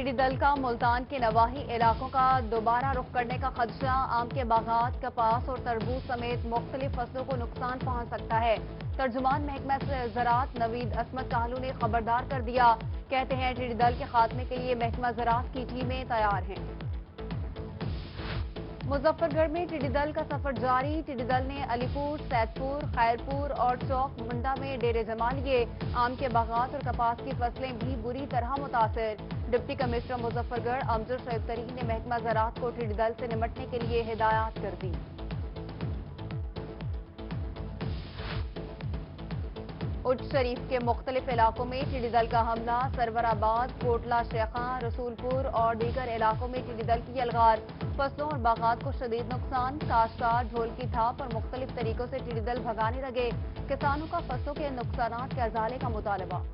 टिड्डी दल का मुल्तान के नवाही इलाकों का दोबारा रुख करने का खदशा। आम के बागात, कपास और तरबूज समेत मुख्तलिफ फसलों को नुकसान पहुंच सकता है। तर्जुमान महकमा ज़राअत नवीद असमत काहलू ने खबरदार कर दिया। कहते हैं टिड्डी दल के खात्मे के लिए महकमा ज़राअत की टीमें तैयार हैं। मुजफ्फरगढ़ में टिड्डी दल का सफर जारी। टिड्डी दल ने अलीपुर, सैदपुर, खैरपुर और चौक मुंडा में डेरे जमा लिए। आम के बागात और कपास की फसलें भी बुरी तरह मुतासिर। डिप्टी कमिश्नर मुजफ्फरगढ़ अमजद शरीफ तरीन ने महकमा ज़राअत को टिड्डी दल से निपटने के लिए हिदायत कर दी। उच्च शरीफ के मुख्तलिफ इलाकों में टिड्डी दल का हमला। सरवराबाद, कोटला शेखा, रसूलपुर और दीगर इलाकों में टिड्डी दल की यलगार। फसलों और बागात को शदीद नुकसान। काश्तकार ढोल की थाप और मुख्तलिफ तरीकों से टिड्डी दल भगाने लगे। किसानों का फसलों के नुकसानात के अजाले का मुतालबा।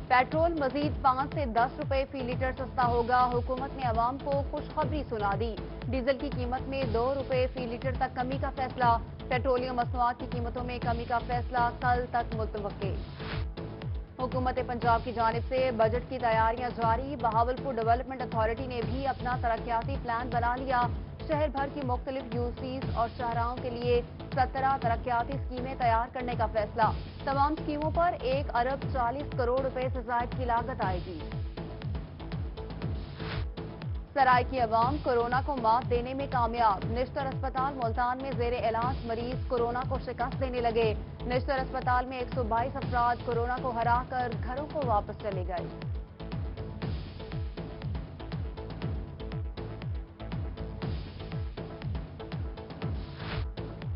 पेट्रोल मजीद 5 से 10 रुपए फी लीटर सस्ता होगा। हुकूमत ने अवाम को खुशखबरी सुना दी। डीजल की कीमत में 2 रुपए फी लीटर तक कमी का फैसला। पेट्रोलियम मसनूआत की कीमतों में कमी का फैसला कल तक मुतवक्के। हुकूमत पंजाब की जानिब से बजट की तैयारियां जारी। बहावलपुर डेवलपमेंट अथॉरिटी ने भी अपना तरक्याती प्लान बना लिया। शहर भर की मुख्तलिफ यूसीज और शाहराहों के लिए 17 तरक्याती स्कीमें तैयार करने का फैसला। तमाम स्कीमों पर 1 अरब 40 करोड़ रुपए से ज़ायद की लागत आएगी। सराय की अवाम कोरोना को मात देने में कामयाब। निश्तर अस्पताल मुल्तान में जेर इलाज मरीज कोरोना को शिकस्त देने लगे। निश्तर अस्पताल में 122 अफराद कोरोना को हराकर घरों को वापस चले गए।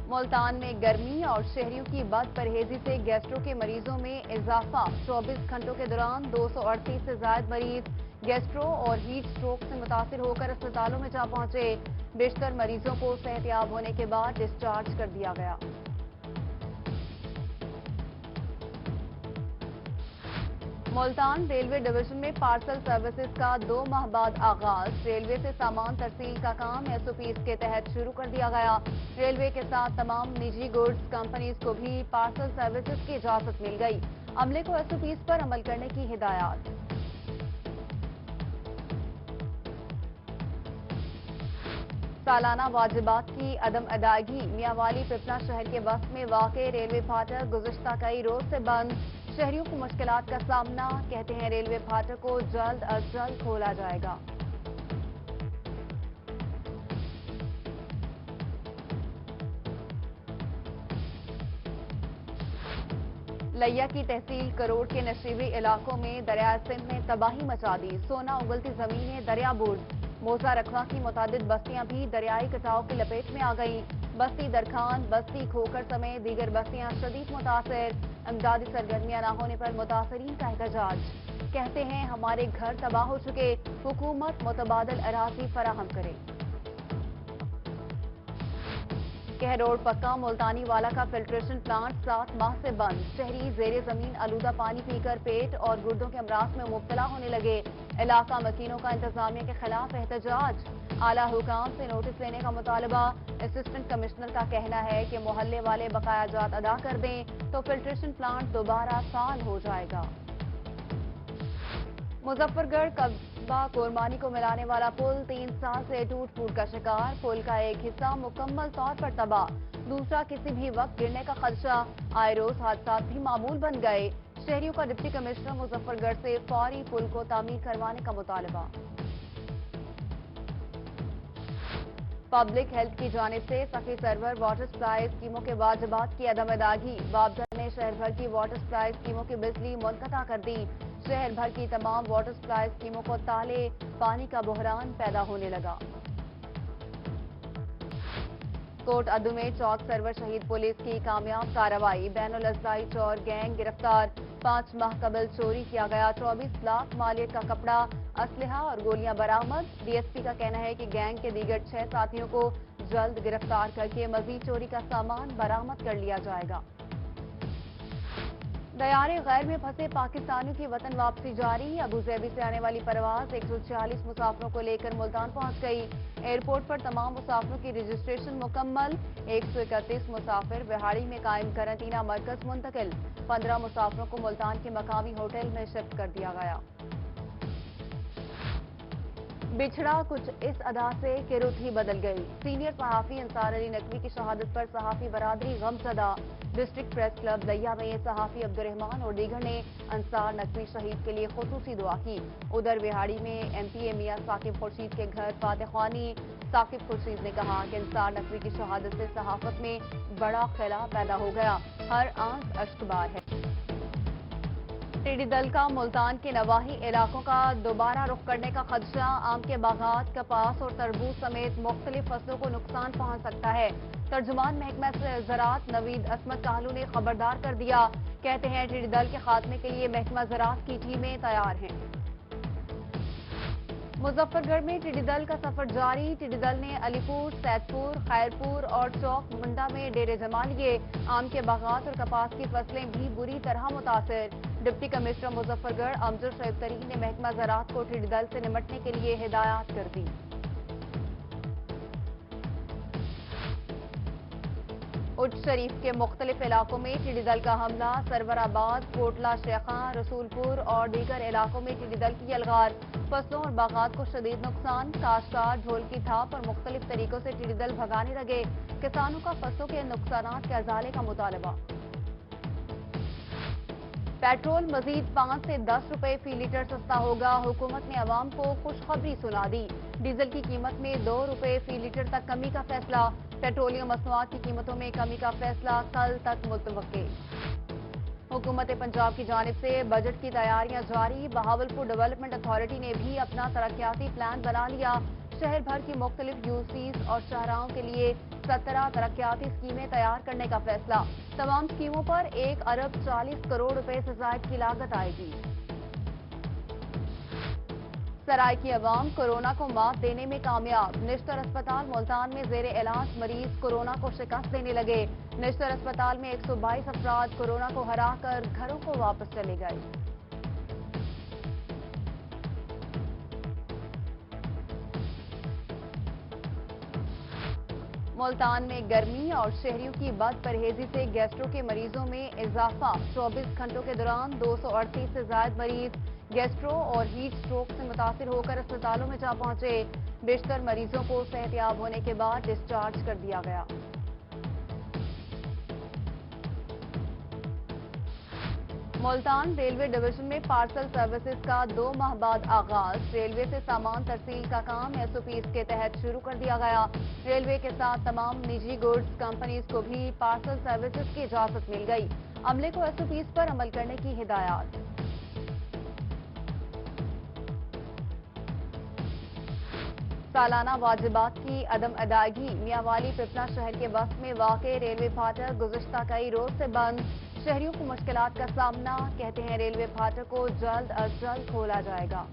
मुल्तान में गर्मी और शहरियों की बद परहेजी से गैस्ट्रो के मरीजों में इजाफा। 24 घंटों के दौरान 238 से ज्यादा मरीज गैस्ट्रो और हीट स्ट्रोक से मुतासिर होकर अस्पतालों में जा पहुंचे। बेशतर मरीजों को सेहतयाब होने के बाद डिस्चार्ज कर दिया गया। मुल्तान रेलवे डिवीजन में पार्सल सर्विसेज का 2 माह बाद आगाज। रेलवे से सामान तरसील का काम एसओपीज के तहत शुरू कर दिया गया। रेलवे के साथ तमाम निजी गुड्स कंपनीज को भी पार्सल सर्विसेज की इजाजत मिल गई। अमले को एसओपीज पर अमल करने की हिदायत। सालाना वाजिबात की अदम अदायगी। मियांवाली पिपला शहर के वस्त में वाक़े रेलवे फाटक गुज़िश्ता कई रोज से बंद। शहरियों को मुश्किलात का सामना। कहते हैं रेलवे फाटक को जल्द अज जल्द खोला जाएगा। लिया की तहसील करोड़ के नशीबी इलाकों में दरिया सिंध ने तबाही मचा दी। सोना उगलती जमीनें दरिया बुर्द। मोजा रखवा की मुतादिद बस्तियां भी दरियाई कटाव की लपेट में आ गई। बस्ती दरखान, बस्ती खोकर समेत दीगर बस्तियां शदीद मुतासर। इमदादी सरगर्मियां न होने पर मुतासरीन का एहतजाज। कहते हैं हमारे घर तबाह हो चुके, हुकूमत मुतबादल अराजी फराहम करे। कहरोड़ पक्का मुल्तानी वाला का फिल्ट्रेशन प्लांट 7 माह से बंद। शहरी जेरे जमीन आलूदा पानी पीकर पेट और गुर्दों के अमराज में मुब्तला होने लगे। इलाका मकीनों का इंतजामिया के खिलाफ एहतजाज। आला हुकाम से नोटिस लेने का मुतालबा। असिस्टेंट कमिश्नर का कहना है कि मोहल्ले वाले बकाया जात अदा कर दें तो फिल्ट्रेशन प्लांट दोबारा फाल हो जाएगा। मुजफ्फरगढ़ कस्बा कोरमानी को मिलाने वाला पुल 3 साल से टूट फूट का शिकार। पुल का एक हिस्सा मुकम्मल तौर पर तबाह, दूसरा किसी भी वक्त गिरने का खदशा। आए रोज हादसा भी मामूल बन गए। शहरियों का डिप्टी कमिश्नर मुजफ्फरगढ़ से फौरी पुल को तामीर करवाने का मुतालबा। पब्लिक हेल्थ की जानिब से सखी सर्वर वाटर सप्लाई स्कीमों के वाजिबात की अदम अदायगी। बाबजा ने शहर भर की वाटर सप्लाई स्कीमों की बिजली मुनक़ता कर दी। शहर भर की तमाम वाटर सप्लाई स्कीमों को ताले, पानी का बहरान पैदा होने लगा। कोट अदू में चौक सर्वर शहीद पुलिस की कामयाब कार्रवाई। बैनुल अज़लाई चोर गैंग गिरफ्तार। 5 माह कबल चोरी किया गया 24 लाख मालियत का कपड़ा, असलहा और गोलियां बरामद। डीएसपी का कहना है कि गैंग के दीगर 6 साथियों को जल्द गिरफ्तार करके मजीद चोरी का सामान बरामद कर लिया जाएगा। दयारे गैर में फंसे पाकिस्तानियों की वतन वापसी जारी। अबूजैबी से आने वाली परवाज 146 मुसाफिरों को लेकर मुल्तान पहुंच गई। एयरपोर्ट पर तमाम मुसाफिरों की रजिस्ट्रेशन मुकम्मल। 131 मुसाफिर बिहाड़ी में कायम करंटीना मरकज मुंतकिल। 15 मुसाफिरों को मुल्तान के मकामी होटल में शिफ्ट कर दिया गया। बिछड़ा कुछ इस अदा से कि रुत ही बदल गई। सीनियर सहाफी अंसार अली नकवी की शहादत पर सहाफी बरादरी गमज़दा। डिस्ट्रिक्ट प्रेस क्लब लैया में सहाफी अब्दुर्रहमान और दीगर ने अंसार नकवी शहीद के लिए खुसूसी दुआ की। उधर बिहाड़ी में MPA मियां साकिब खुर्शीद के घर फातेखानी साकिब खुर्शीद ने कहा कि अंसार नकवी की शहादत से सहाफत में बड़ा खला पैदा हो गया, हर आंख अश्कबार है। टिड्डी दल का मुल्तान के नवाही इलाकों का दोबारा रुख करने का खदशा। आम के बागात, कपास और तरबूज समेत मुख्तलिफ फसलों को नुकसान पहुंच सकता है। तर्जुमान महकमा ज़राअत नवीद असमत काहलू ने खबरदार कर दिया। कहते हैं टिड्डी दल के खात्मे के लिए महकमा ज़राअत की टीमें तैयार हैं। मुजफ्फरगढ़ में टिड्डी दल का सफर जारी। टिड्डी दल ने अलीपुर, सैदपुर, खैरपुर और चौक मुंडा में डेरे जमा लिए। आम के बागात और कपास की फसलें भी बुरी तरह मुतासिर। डिप्टी कमिश्नर मुजफ्फरगढ़ अमजद शरीफ तरीन ने महकमा ज़राअत को टिड्डी दल से निमटने के लिए हिदायत कर दी। उच्च शरीफ के मुख्तलिफ इलाकों में टिड्डी दल का हमला। सरवराबाद, कोटला शेखा, रसूलपुर और दीगर इलाकों में टिड्डी दल की यलगार। फसलों और बागात को शदीद नुकसान। काश्तकार ढोल की थाप और मुख्तलिफ तरीकों से टिड्डी दल भगाने लगे। किसानों का फसलों के नुकसानात के अजाले का मुतालबा। पेट्रोल मजीद 5 से 10 रुपए फी लीटर सस्ता होगा। हुकूमत ने अवाम को खुशखबरी सुना दी। डीजल की कीमत में 2 रुपए फी लीटर तक कमी का फैसला। पेट्रोलियम मसनूआत की कीमतों में कमी का फैसला कल तक मुतवक्के। हुकूमत पंजाब की जानिब से बजट की तैयारियां जारी। बहावलपुर डेवलपमेंट अथॉरिटी ने भी अपना तरक्याती प्लान बना लिया। शहर भर की मुख्तलिफ यूसीज और शाहराहों के लिए 17 तरक्याती स्कीमें तैयार करने का फैसला। तमाम स्कीमों पर 1 अरब 40 करोड़ रुपए से जायद की लागत आएगी। सराय की अवाम कोरोना को मात देने में कामयाब। निश्तर अस्पताल मुल्तान में जेर इलाज मरीज कोरोना को शिकस्त देने लगे। निश्तर अस्पताल में 122 अफराद कोरोना को हरा कर घरों को वापस चले गए। मुल्तान में गर्मी और शहरियों की बद परहेजी से गैस्ट्रो के मरीजों में इजाफा। 24 घंटों के दौरान 238 से ज्यादा मरीज गैस्ट्रो और हीट स्ट्रोक से मुतासिर होकर अस्पतालों में जा पहुंचे। बेशतर मरीजों को सेहतयाब होने के बाद डिस्चार्ज कर दिया गया। मुल्तान रेलवे डिवीजन में पार्सल सर्विसेज का 2 माह बाद आगाज। रेलवे से सामान तरसील का काम SOPs के तहत शुरू कर दिया गया। रेलवे के साथ तमाम निजी गुड्स कंपनीज को भी पार्सल सर्विसेज की इजाजत मिल गई। अमले को SOPs पर अमल करने की हिदायत। सालाना वाजिबात की अदम अदायगी। मियांवाली पिपला शहर के वस्त में वाक़े रेलवे फाटक गुज़िश्ता कई रोज से बंद। शहरियों को मुश्किलात का सामना। कहते हैं रेलवे फाटक को जल्द अज जल्द खोला जाएगा।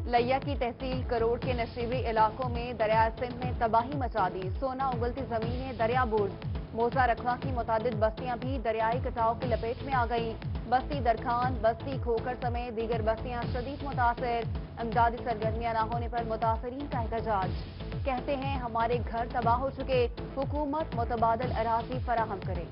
लैया की तहसील करोड़ के नशीबी इलाकों में दरिया सिंध ने तबाही मचा दी। सोना उगलती जमीनें दरिया बुर्द। मोजा रखवा की मुतादिद बस्तियां भी दरियाई कटाव की लपेट में आ गई। बस्ती दरखान, बस्ती खोकर समेत दीगर बस्तियां शदीद मुतासर। इमदादी सरगर्मियां न होने पर मुतासरीन का एहतजाज। कहते हैं हमारे घर तबाह हो चुके, हुकूमत मुतबादल अराजी फराहम करे।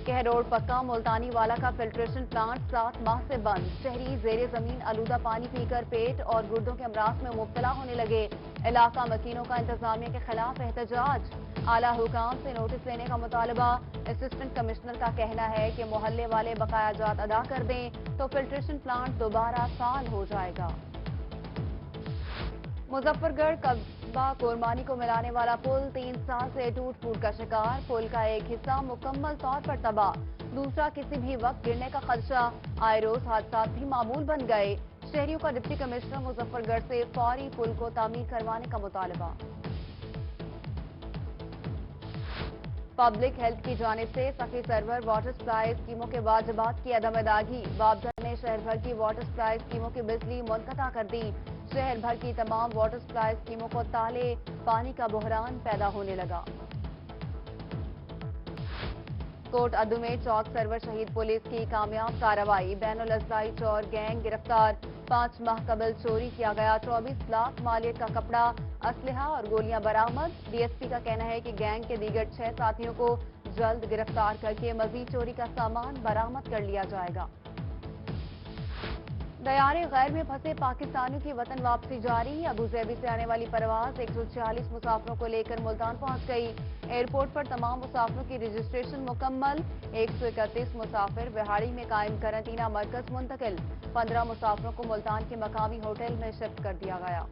कह रोड पक्का। मुल्तानी वाला का फिल्ट्रेशन प्लांट 7 माह से बंद। शहरी जेरे जमीन आलूदा पानी पीकर पेट और गुर्दों के अमराज में मुब्तला होने लगे। इलाका मकीनों का इंतजामिया के खिलाफ एहतजाज। आला हुकाम से नोटिस लेने का मुतालबा। असिस्टेंट कमिश्नर का कहना है कि मोहल्ले वाले बकाया जात अदा कर दें तो फिल्ट्रेशन प्लांट दोबारा फाल हो जाएगा। मुजफ्फरगढ़ कस्बा कोरमानी को मिलाने वाला पुल 3 साल से टूट फूट का शिकार। पुल का एक हिस्सा मुकम्मल तौर पर तबाह, दूसरा किसी भी वक्त गिरने का खदशा। आए रोज हादसा भी मामूल बन गए। शहरियों का डिप्टी कमिश्नर मुजफ्फरगढ़ से फौरी पुल को तामीर करवाने का मुतालबा। पब्लिक हेल्थ की जानिब से सखी सर्वर वाटर सप्लाई स्कीमों के वाजिबात की अदम अदायगी। वापडा ने शहर भर की वाटर सप्लाई स्कीमों की बिजली मुनक़ता कर दी। शहर भर की तमाम वाटर सप्लाई स्कीमों को ताले, पानी का बहरान पैदा होने लगा। कोट अदू में चौक सर्वर शहीद पुलिस की कामयाब कार्रवाई। बैनुल अज़लाई चोर गैंग गिरफ्तार। 5 माह कबल चोरी किया गया 24 लाख मालियत का कपड़ा, असलहा और गोलियां बरामद। डीएसपी का कहना है कि गैंग के दीगर 6 साथियों को जल्द गिरफ्तार करके मजीद चोरी का सामान बरामद कर लिया जाएगा। दयारे गैर में फंसे पाकिस्तानियों की वतन वापसी जारी। अबूजैबी से आने वाली परवाज 146 मुसाफिरों को लेकर मुल्तान पहुंच गई। एयरपोर्ट पर तमाम मुसाफिरों की रजिस्ट्रेशन मुकम्मल। 131 मुसाफिर बिहाड़ी में कायम करंटीना मरकज मुंतकिल। 15 मुसाफिरों को मुल्तान के मकामी होटल में शिफ्ट कर दिया गया।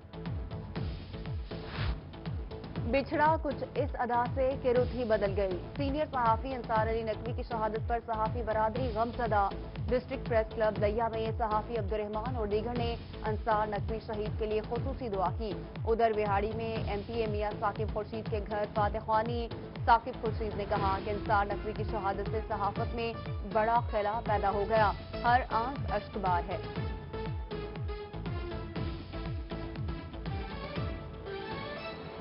बिछड़ा कुछ इस अदा से कि रुत ही बदल गई। सीनियर सहाफी अंसार अली नकवी की शहादत पर सहाफी बरादरी गमज़दा। डिस्ट्रिक्ट प्रेस क्लब लैया में सहाफी अब्दुर्रहमान और दीगर ने अंसार नकवी शहीद के लिए खुसूसी दुआ की। उधर बिहाड़ी में MPA मियां साकिब खुर्शीद के घर फातह-ख्वानी। साकिब खुर्शीद ने कहा कि अंसार नकवी की शहादत से सहाफत में बड़ा खला पैदा हो गया, हर आंख अश्कबार है।